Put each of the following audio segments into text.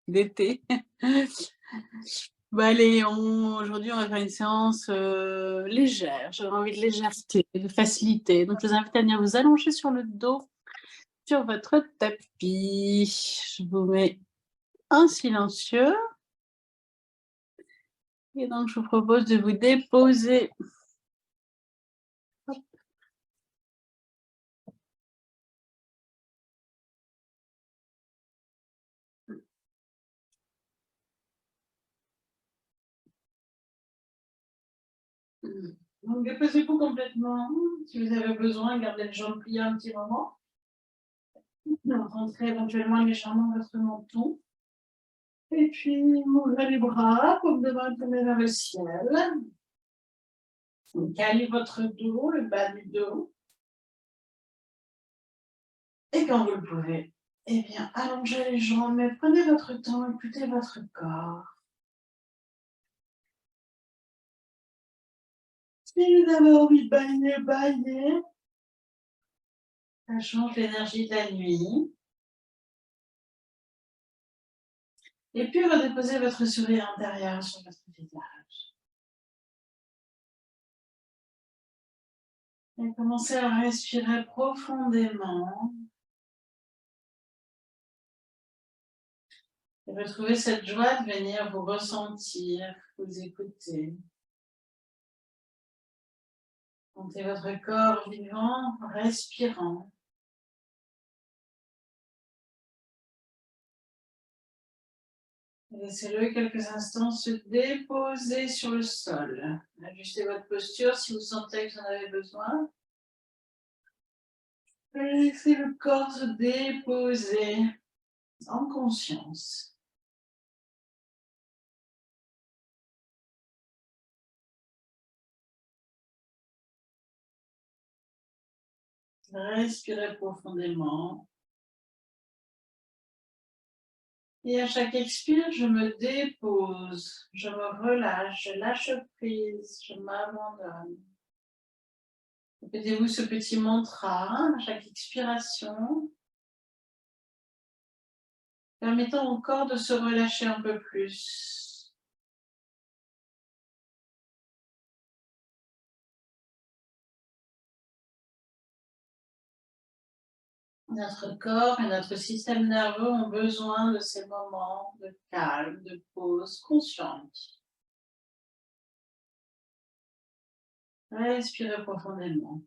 d'été. Bah, allez, aujourd'hui, on va faire une séance, légère. J'avais envie de légèreté, de facilité. Donc je vous invite à venir vous allonger sur le dos, sur votre tapis. Je vous mets en silencieux et donc je vous propose de vous déposer. Hop. Donc déposez-vous complètement. Si vous avez besoin, gardez les jambes pliées un petit moment. Rentrez éventuellement légèrement votre menton. Et puis, ouvrez les bras comme devant tourner vers le ciel. Calez votre dos, le bas du dos. Et quand vous le pouvez, eh bien, allongez les jambes, mais prenez votre temps, écoutez votre corps. Si vous avez envie de bailler, baillez. Ça change l'énergie de la nuit. Et puis, redéposez votre sourire intérieur sur votre visage. Et commencez à respirer profondément. Et retrouvez cette joie de venir vous ressentir, vous écouter. Sentez votre corps vivant, respirant. Laissez-le quelques instants se déposer sur le sol. Ajustez votre posture si vous sentez que vous en avez besoin. Laissez le corps se déposer en conscience. Respirez profondément. Et à chaque expire, je me dépose, je me relâche, je lâche prise, je m'abandonne. Répétez-vous ce petit mantra à chaque expiration, permettant au corps de se relâcher un peu plus. Notre corps et notre système nerveux ont besoin de ces moments de calme, de pause consciente. Respirez profondément.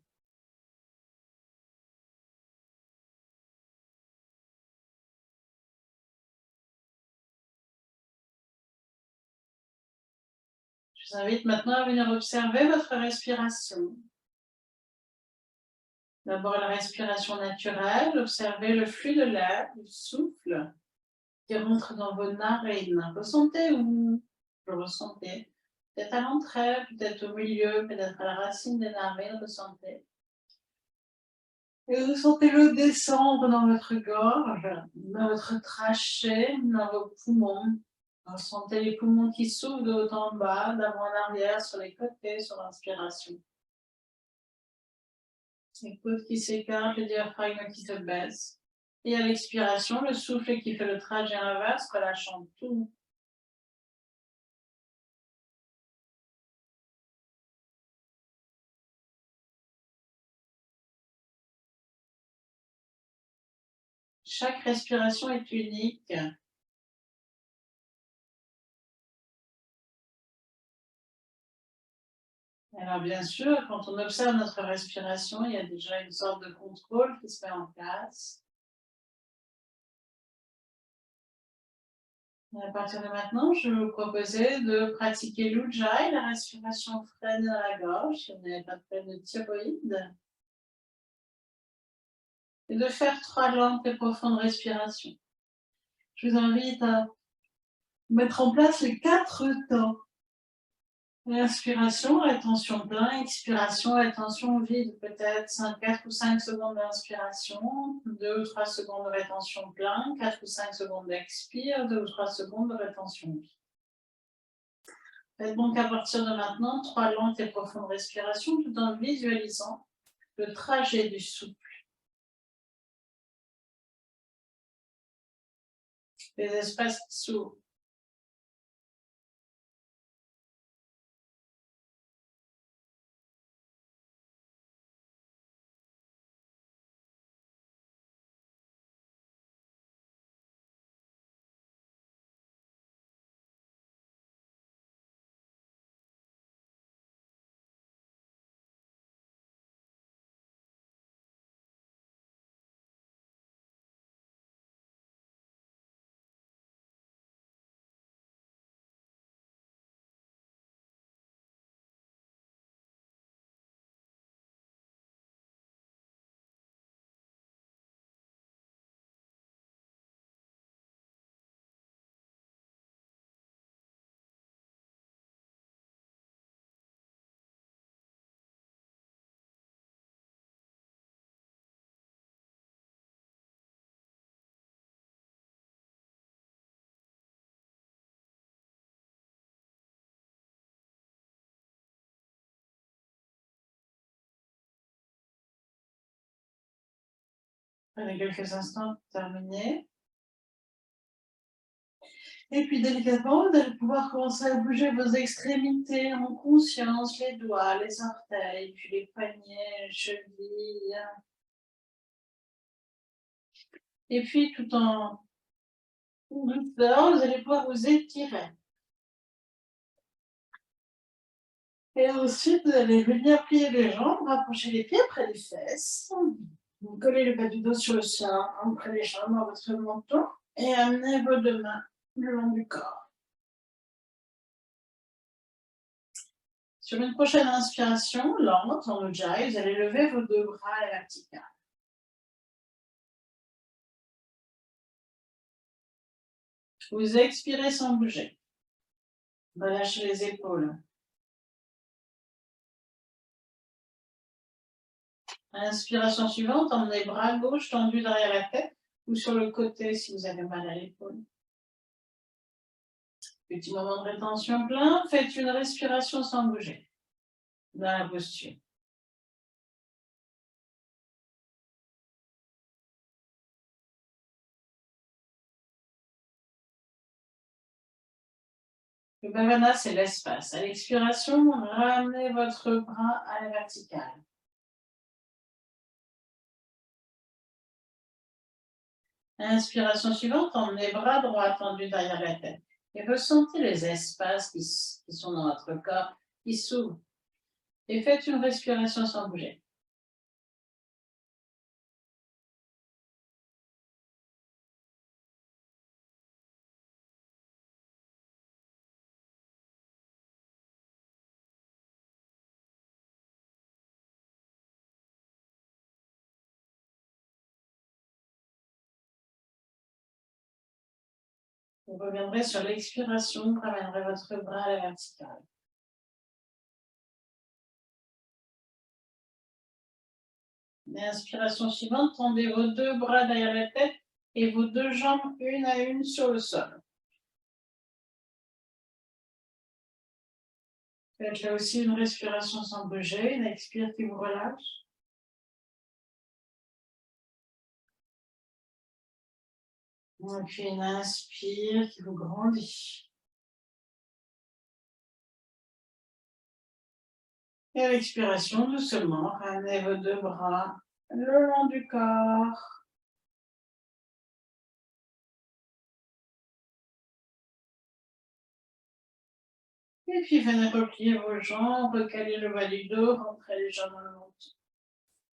Je vous invite maintenant à venir observer votre respiration. D'abord la respiration naturelle, observez le flux de l'air, le souffle qui rentre dans vos narines. Ressentez où vous le ressentez. Peut-être à l'entrée, peut-être au milieu, peut-être à la racine des narines, ressentez. Et vous sentez-le descendre dans votre gorge, dans votre trachée, dans vos poumons. Ressentez les poumons qui s'ouvrent de haut en bas, d'avant en arrière, sur les côtés, sur l'inspiration. Les côtes qui s'écartent, le diaphragme qui se baisse. Et à l'expiration, le souffle qui fait le trajet inverse, relâchant tout. Chaque respiration est unique. Alors bien sûr, quand on observe notre respiration, il y a déjà une sorte de contrôle qui se met en place. Et à partir de maintenant, je vais vous proposer de pratiquer l'Ujjayi, la respiration freinée dans la gorge, si vous n'avez pas de problème de thyroïde, et de faire 3 lentes et profondes respirations. Je vous invite à mettre en place les 4 temps. Inspiration, rétention plein, expiration, rétention vide, peut-être 4 ou 5 secondes d'inspiration, 2 ou 3 secondes de rétention plein, 4 ou 5 secondes d'expire, 2 ou 3 secondes de rétention vide. Faites donc à partir de maintenant 3 lentes et profondes respirations tout en visualisant le trajet du souffle. Les espaces qui s'ouvrent. Prenez quelques instants pour terminer. Et puis délicatement, vous allez pouvoir commencer à bouger vos extrémités en conscience, les doigts, les orteils, puis les poignets, les chevilles. Et puis tout en douceur, vous allez pouvoir vous étirer. Et ensuite, vous allez venir plier les jambes, rapprocher les pieds près des fesses. Vous collez le bas du dos sur le sein, ancrez les jambes dans votre menton et amenez vos deux mains le long du corps. Sur une prochaine inspiration, lente, en ujjayi, vous allez lever vos deux bras à la verticale. Vous expirez sans bouger. Relâchez les épaules. Inspiration suivante, emmenez bras gauche tendus derrière la tête ou sur le côté si vous avez mal à l'épaule. Petit moment de rétention plein, faites une respiration sans bouger dans la posture. Le bhavana, c'est l'espace. À l'expiration, ramenez votre bras à la verticale. Inspiration suivante, emmenez bras droit tendus derrière la tête. Et ressentez les espaces qui sont dans votre corps, qui s'ouvrent. Et faites une respiration sans bouger. Vous reviendrez sur l'expiration, vous ramènerez votre bras à la verticale. L'inspiration suivante, tendez vos deux bras derrière la tête et vos deux jambes une à une sur le sol. Faites là aussi une respiration sans bouger, une expire qui vous relâche. Et puis une inspire qui vous grandit. Et à l'expiration, doucement, ramenez vos deux bras le long du corps. Et puis venez replier vos jambes, recaler le bas du dos, rentrez les jambes dans le ventre.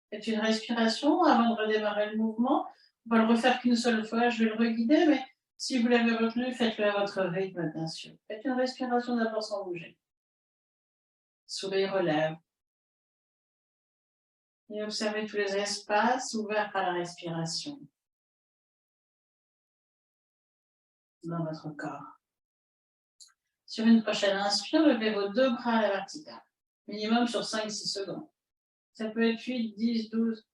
Faites une respiration avant de redémarrer le mouvement. On va le refaire qu'une seule fois, je vais le reguider, mais si vous l'avez retenu, faites-le à votre rythme, bien sûr. Faites une respiration d'abord sans bouger. Sourire aux lèvres. Et observez tous les espaces ouverts par la respiration dans votre corps. Sur une prochaine inspire, levez vos deux bras à la verticale. Minimum sur 5-6 secondes. Ça peut être 8, 10, 12.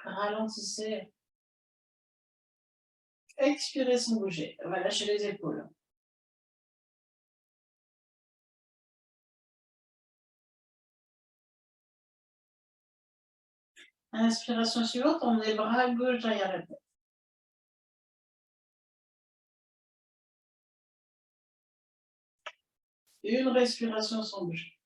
Ralentissez. Expirez sans bouger. On va lâcher les épaules. Inspiration suivante, on met bras gauche derrière la tête. Une respiration sans bouger.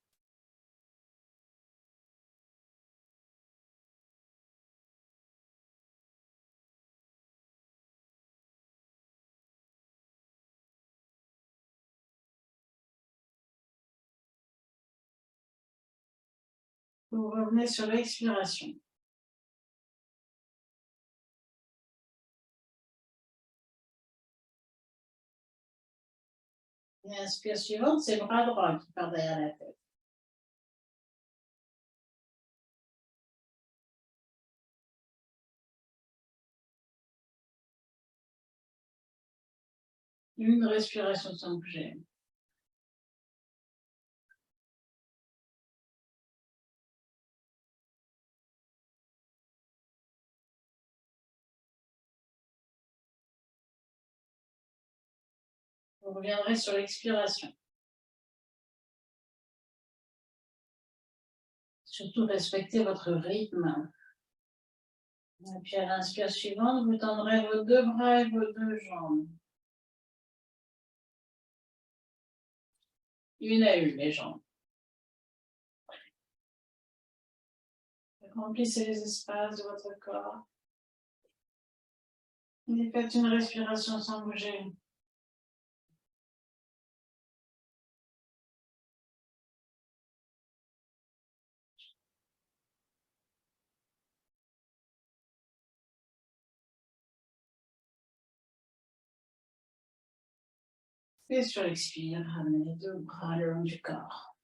Vous revenez sur l'expiration. Et l'inspiration suivante, c'est le bras droit qui part derrière la tête. Une respiration sans bouger. Vous reviendrez sur l'expiration. Surtout respectez votre rythme. Et puis à l'inspiration suivante, vous tendrez vos deux bras et vos deux jambes. Une à une, les jambes. Remplissez les espaces de votre corps. Et faites une respiration sans bouger. Et sur l'expire, ramenez les deux bras le long du corps.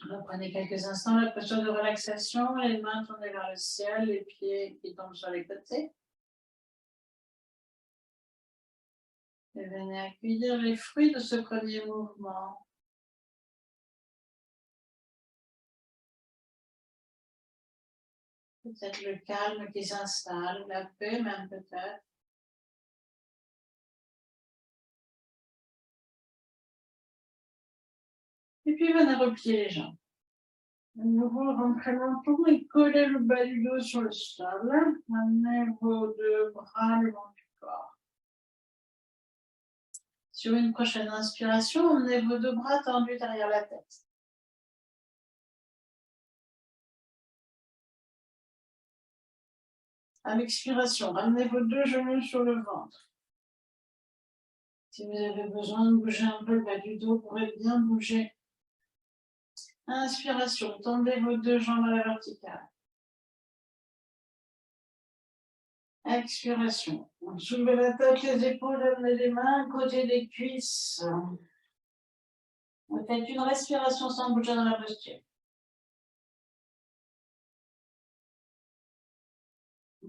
Reprenez quelques instants la posture de relaxation, les mains tournées vers le ciel, les pieds qui tombent sur les côtés. Et venez accueillir les fruits de ce premier mouvement. Peut-être le calme qui s'installe, la paix même peut-être. Et puis venez replier les jambes. De nouveau, rentrez lentement et collez le bas du dos sur le sol. Amenez vos deux bras le long du corps. Sur une prochaine inspiration, emmenez vos deux bras tendus derrière la tête. À l'expiration, ramenez vos deux genoux sur le ventre. Si vous avez besoin de bouger un peu le bas du dos, vous pourrez bien bouger. Inspiration, tendez vos deux jambes à la verticale. Expiration, soulevez la tête, les épaules, amenez les mains à côté des cuisses. Faites une respiration sans bouger dans la posture.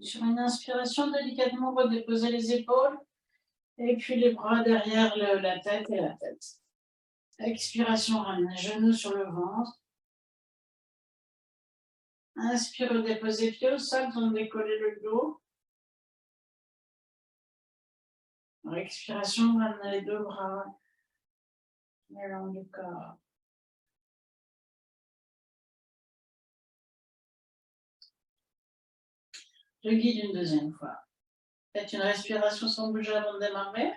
Sur une inspiration, délicatement redéposez les épaules et puis les bras derrière la tête et la tête. Expiration, ramenez les genoux sur le ventre. Inspire, déposez pied au sol, sans décoller le dos. Expiration, ramenez les deux bras le long du corps. Je guide une deuxième fois. Faites une respiration sans bouger avant de démarrer.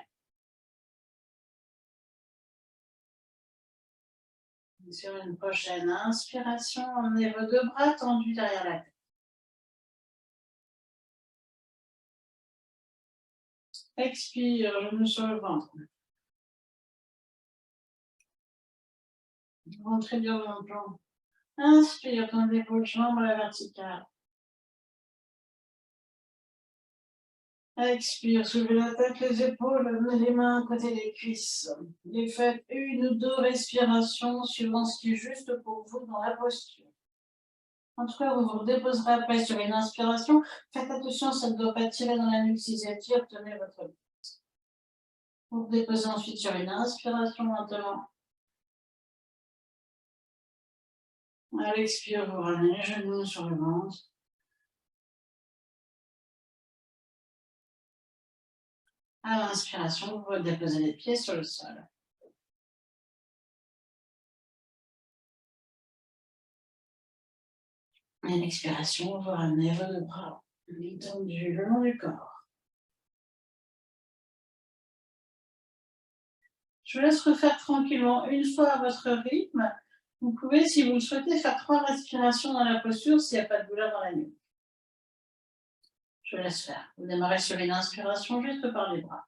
Sur une prochaine inspiration, emmenez vos deux bras tendus derrière la tête. Expire, genoux sur le ventre. Rentrez bien dans le plan. Inspire, tendez vos jambes à la verticale. Expire, soulevez la tête, les épaules, amenez les mains à côté des cuisses. Et faites une ou deux respirations suivant ce qui est juste pour vous dans la posture. En tout cas, vous vous redéposerez après sur une inspiration. Faites attention, ça ne doit pas tirer dans la nuque. Si ça tire, tenez votre tête. Vous redéposez ensuite sur une inspiration maintenant. À l'expire, vous ramenez les genoux sur le ventre. À l'inspiration, vous redéposez les pieds sur le sol. Et l'expiration, vous ramenez vos deux bras détendus le long du corps. Je vous laisse refaire tranquillement une fois à votre rythme. Vous pouvez, si vous le souhaitez, faire 3 respirations dans la posture s'il n'y a pas de douleur dans la nuque. Je vous laisse faire. Vous démarrez sur une inspiration juste par les bras.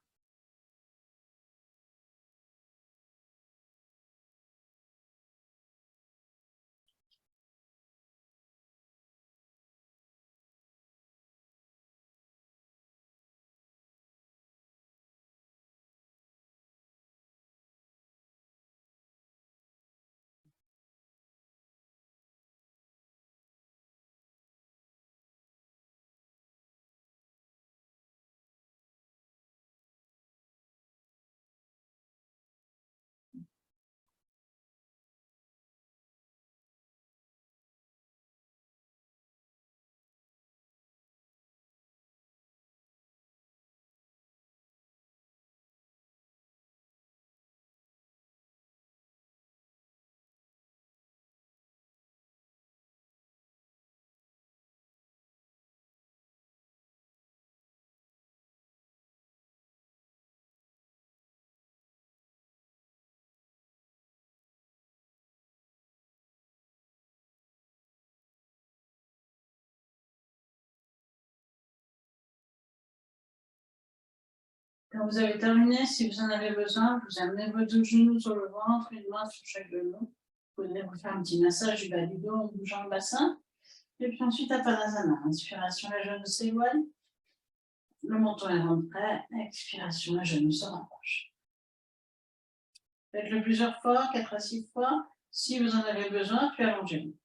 Quand vous avez terminé, si vous en avez besoin, vous amenez vos 2 genoux sur le ventre, une main sur chaque genou. Vous pouvez vous faire un petit massage du bas du dos en bougeant le bassin. Et puis ensuite, Uttanasana. Inspiration, les genoux s'éloignent. Le menton est rentré. Expiration, les genoux se rapprochent. Faites-le plusieurs fois, 4 à 6 fois. Si vous en avez besoin, puis allongez-vous.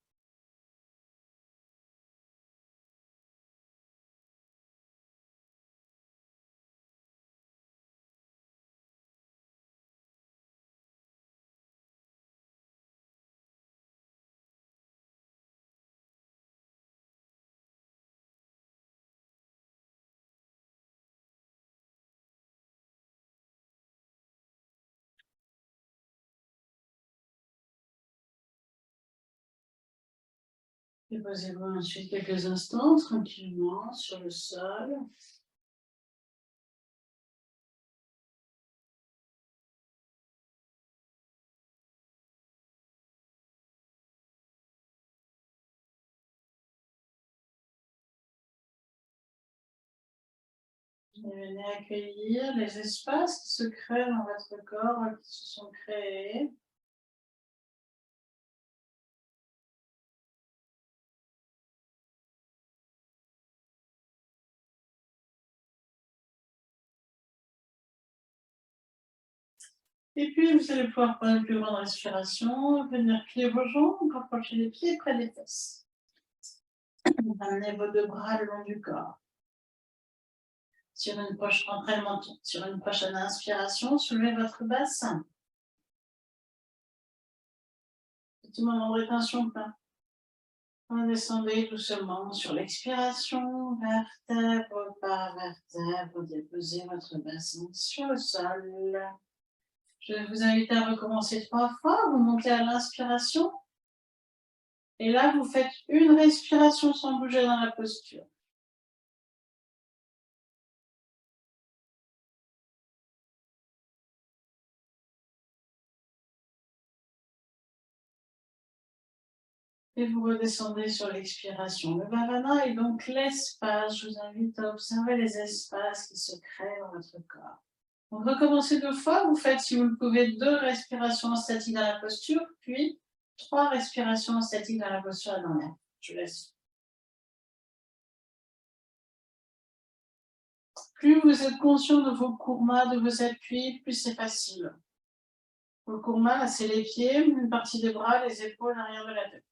Et posez-vous ensuite quelques instants tranquillement sur le sol. Et venez accueillir les espaces qui se créent dans votre corps, qui se sont créés. Et puis, vous allez pouvoir prendre une plus grande respiration, venir plier vos jambes, rapprocher les pieds près des fesses. Ramenez vos 2 bras le long du corps. Sur une prochaine inspiration, soulevez votre bassin. Petit moment de rétention plein. Redescendez doucement sur l'expiration, vertèbre par vertèbre, déposez votre bassin sur le sol. Je vais vous inviter à recommencer 3 fois. Vous montez à l'inspiration. Et là, vous faites une respiration sans bouger dans la posture. Et vous redescendez sur l'expiration. Le Bhavana est donc l'espace. Je vous invite à observer les espaces qui se créent dans votre corps. Donc, recommencez 2 fois. Vous faites, si vous le pouvez, 2 respirations statiques dans la posture, puis 3 respirations statiques dans la posture la dernière. Je vous laisse. Plus vous êtes conscient de vos kurmas, de vos appuis, plus c'est facile. Le kurma, là, c'est les pieds, une partie des bras, les épaules, l'arrière de la tête.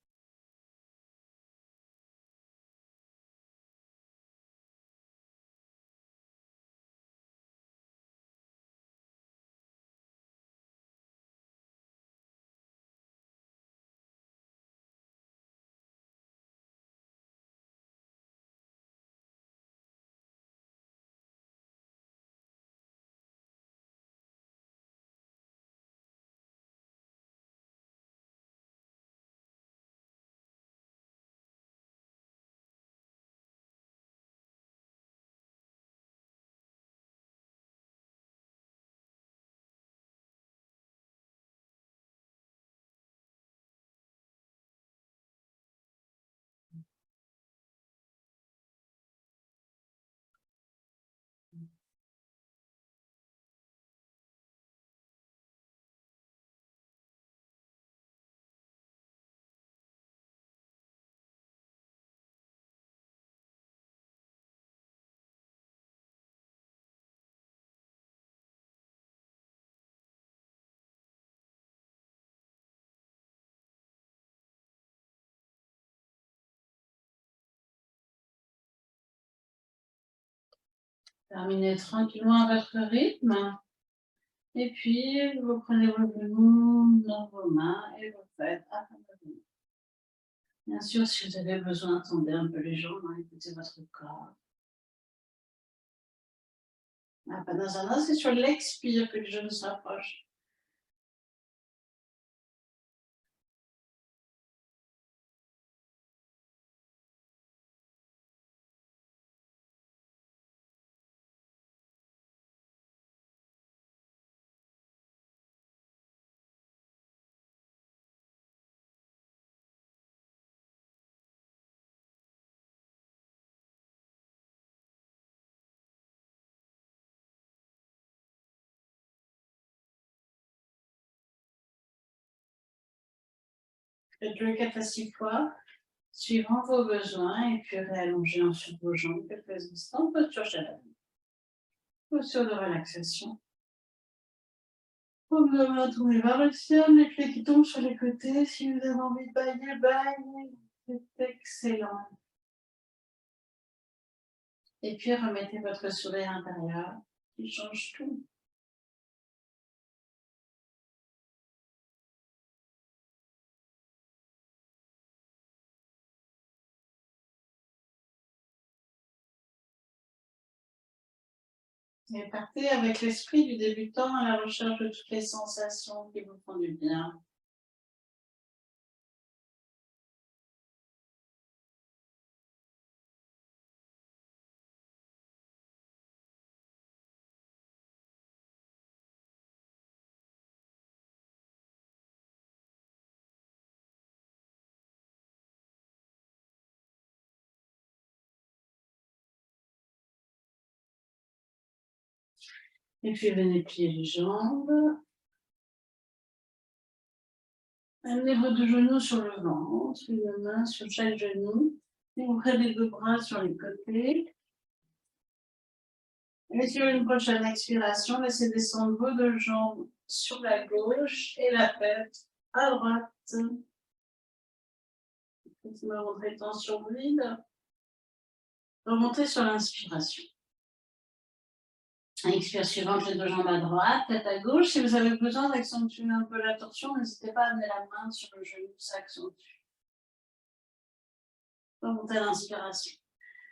Terminez tranquillement à votre rythme. Et puis, vous prenez vos genoux dans vos mains et vous faites accompagner. Bien sûr, si vous avez besoin, tendez un peu les jambes, hein, écoutez votre corps. Apanasana, c'est sur l'expire que le genou se rapproche. Faites-le 4 à 6 fois, suivant vos besoins, et puis réallongez sur vos jambes quelques instants, posture chalet. Posture de relaxation. Vous avez un tourner vers le ciel, les pieds qui tombent sur les côtés. Si vous avez envie de bailler, baillez. C'est excellent. Et puis remettez votre sourire intérieur qui change tout. Et partez avec l'esprit du débutant à la recherche de toutes les sensations qui vous font du bien. Et puis venez plier les jambes. Amenez vos deux genoux sur le ventre, une main sur chaque genou. Ouvrez les deux bras sur les côtés. Et sur une prochaine expiration, laissez descendre vos deux jambes sur la gauche et la tête à droite. Moment de rétention vide. Remontez sur l'inspiration. Expire suivante, les deux jambes à droite, tête à gauche. Si vous avez besoin d'accentuer un peu la torsion, n'hésitez pas à amener la main sur le genou, ça accentue. Remontez à l'inspiration.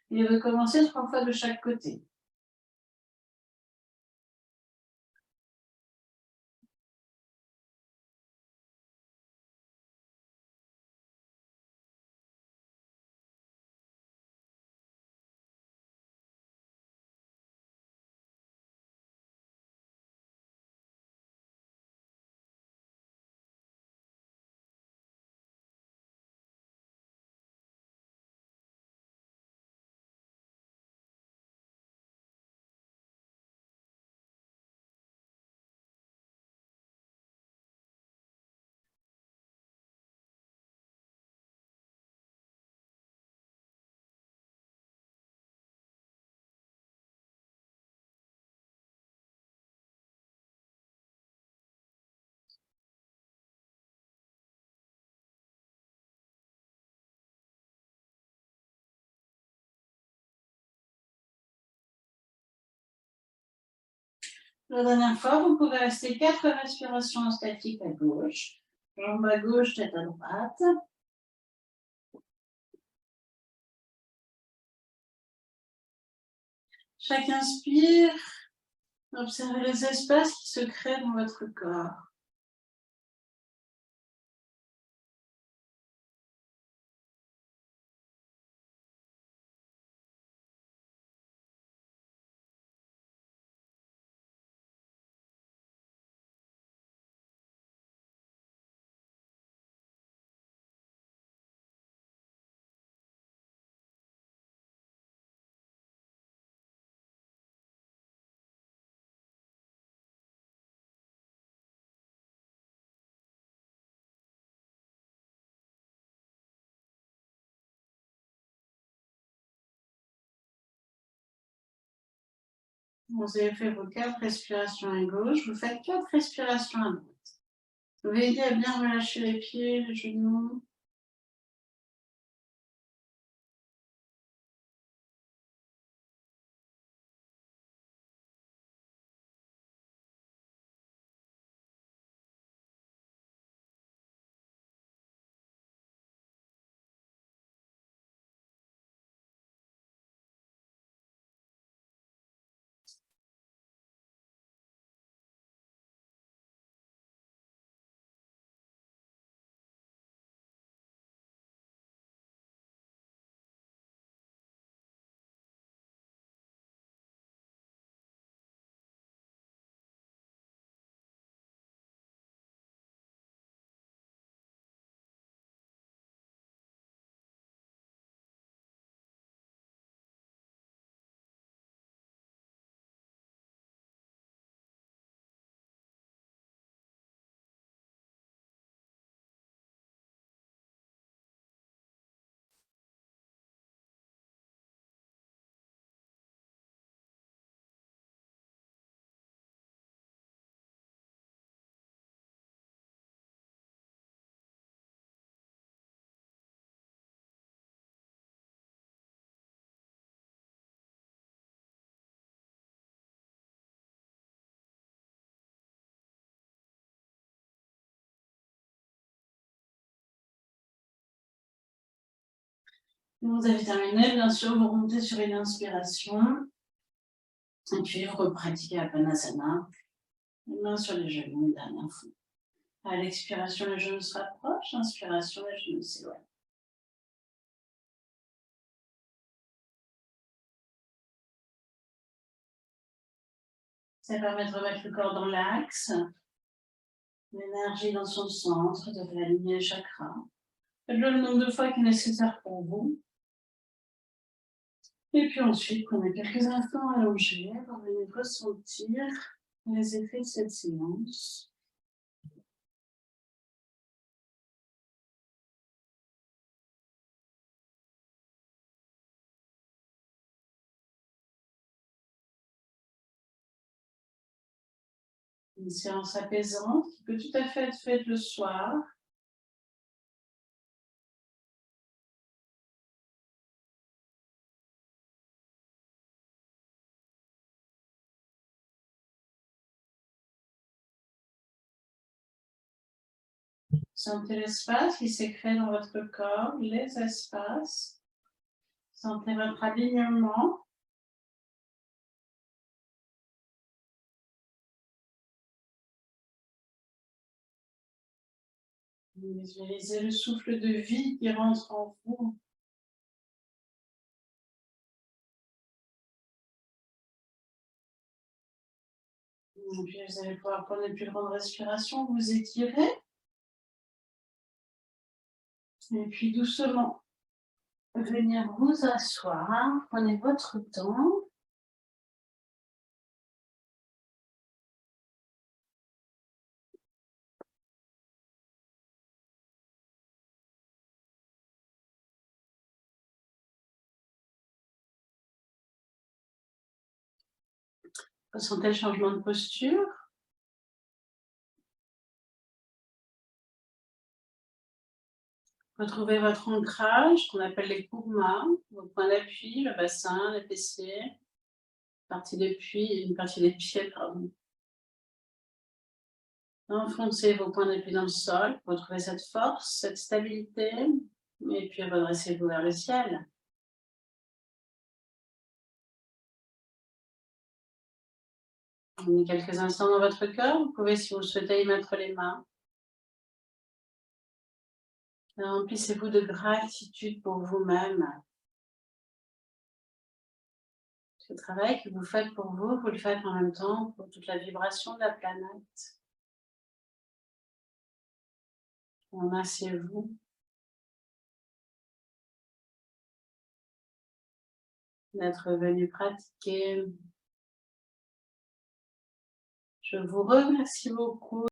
Et vous commencez 3 fois de chaque côté. La dernière fois, vous pouvez rester 4 respirations statiques à gauche. Jambe à gauche, tête à droite. Chaque inspire, observez les espaces qui se créent dans votre corps. Vous avez fait vos 4 respirations à gauche, vous faites 4 respirations à droite. Veillez à bien relâcher les pieds, les genoux. Vous avez terminé, bien sûr, vous remontez sur une inspiration. Et puis, vous repratiquez Apanasana. Les mains sur les genoux, une dernière fois. À l'expiration, les genoux se rapprochent. Inspiration, les genoux s'éloignent. Ça permet de remettre le corps dans l'axe. L'énergie dans son centre, de réaligner les chakras. Faites-le le nombre de fois qu'il est nécessaire pour vous. Et puis ensuite, prenez quelques instants allongés pour venir ressentir les effets de cette séance. Une séance apaisante qui peut tout à fait être faite le soir. Sentez l'espace qui s'est créé dans votre corps, les espaces. Sentez votre alignement. Visualisez le souffle de vie qui rentre en vous. Et puis vous allez pouvoir prendre une plus grande respiration, vous étirer. Et puis doucement, venir vous asseoir. Prenez votre temps. Ressentez le changement de posture. Retrouvez votre ancrage, qu'on appelle les kurmas, vos points d'appui, le bassin, les fessiers, une partie des pieds, pardon. Enfoncez vos points d'appui dans le sol, retrouvez cette force, cette stabilité, et puis redressez-vous vers le ciel. Prenez quelques instants dans votre cœur, vous pouvez, si vous le souhaitez, y mettre les mains. Remplissez-vous de gratitude pour vous-même. Ce travail que vous faites pour vous, vous le faites en même temps pour toute la vibration de la planète. Remerciez-vous d'être venu pratiquer. Je vous remercie beaucoup.